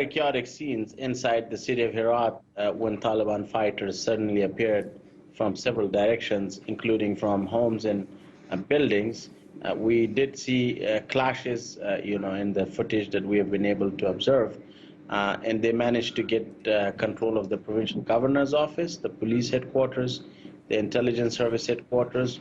very chaotic scenes inside the city of Herat when Taliban fighters suddenly appeared from several directions, including from homes and buildings. We did see clashes, in the footage that we have been able to observe. And they managed to get control of the provincial governor's office, the police headquarters, the intelligence service headquarters.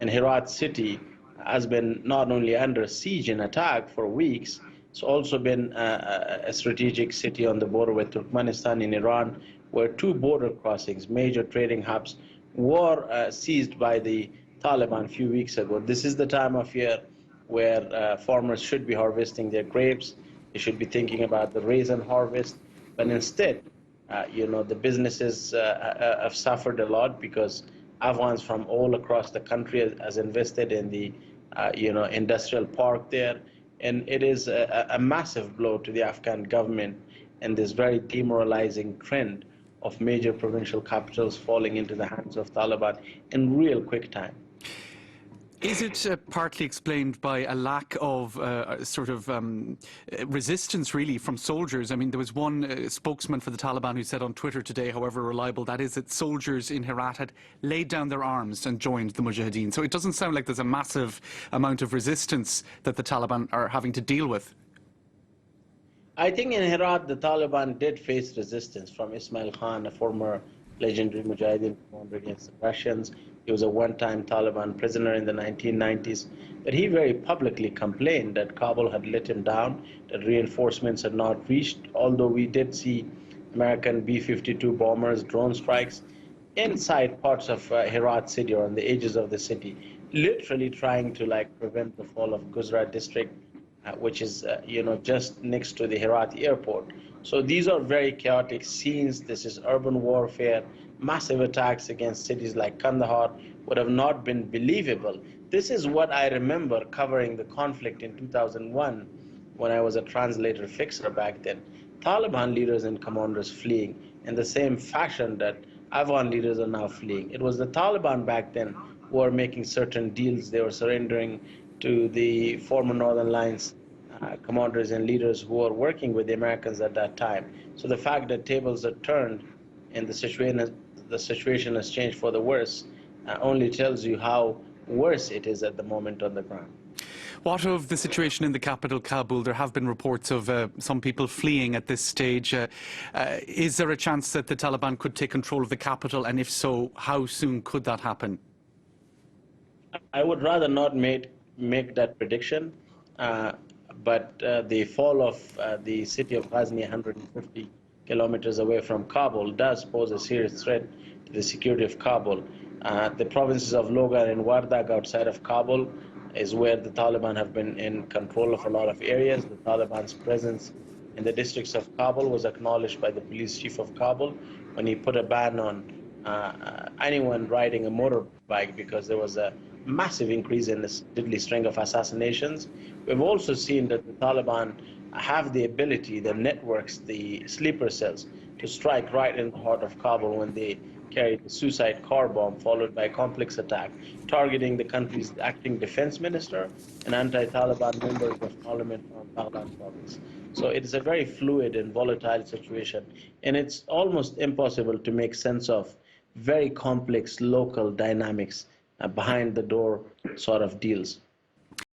And Herat city has been not only under siege and attack for weeks, it's also been a strategic city on the border with Turkmenistan in Iran, where two border crossings, major trading hubs, were seized by the Taliban a few weeks ago. This is the time of year where farmers should be harvesting their grapes. They should be thinking about the raisin harvest, but instead, the businesses have suffered a lot because Afghans from all across the country has invested in the, industrial park there, and it is a massive blow to the Afghan government and this very demoralizing trend of major provincial capitals falling into the hands of Taliban in real quick time. Is it partly explained by a lack of resistance, really, from soldiers? I mean, there was one spokesman for the Taliban who said on Twitter today, however reliable that is, that soldiers in Herat had laid down their arms and joined the Mujahideen. So it doesn't sound like there's a massive amount of resistance that the Taliban are having to deal with. I think in Herat, the Taliban did face resistance from Ismail Khan, a former legendary Mujahideen commander against the Russians. He was a one-time Taliban prisoner in the 1990s, but he very publicly complained that Kabul had let him down, that reinforcements had not reached, although we did see American B-52 bombers, drone strikes inside parts of Herat city or on the edges of the city, literally trying to prevent the fall of Guzra district, which is just next to the Herat airport. So these are very chaotic scenes. This is urban warfare. Massive attacks against cities like Kandahar would have not been believable. This is what I remember covering the conflict in 2001 when I was a translator fixer back then. Taliban leaders and commanders fleeing in the same fashion that Afghan leaders are now fleeing. It was the Taliban back then who were making certain deals. They were surrendering to the former Northern Alliance commanders and leaders who were working with the Americans at that time. So the fact that tables are turned and the situation has changed for the worse only tells you how worse it is at the moment on the ground. What of the situation in the capital, Kabul? There have been reports of some people fleeing at this stage. Is there a chance that the Taliban could take control of the capital, and if so, how soon could that happen? I would rather not make that prediction. But the fall of the city of Ghazni, 150 kilometers away from Kabul, does pose a serious threat to the security of Kabul. The provinces of Logar and Wardak outside of Kabul is where the Taliban have been in control of a lot of areas. The Taliban's presence in the districts of Kabul was acknowledged by the police chief of Kabul when he put a ban on anyone riding a motorbike because there was a massive increase in this deadly string of assassinations. We've also seen that the Taliban have the ability, the networks, the sleeper cells, to strike right in the heart of Kabul when they carried a suicide car bomb followed by a complex attack, targeting the country's acting defense minister and anti-Taliban members of parliament from Baghlan province. So it is a very fluid and volatile situation, and it's almost impossible to make sense of very complex local dynamics behind the door sort of deals.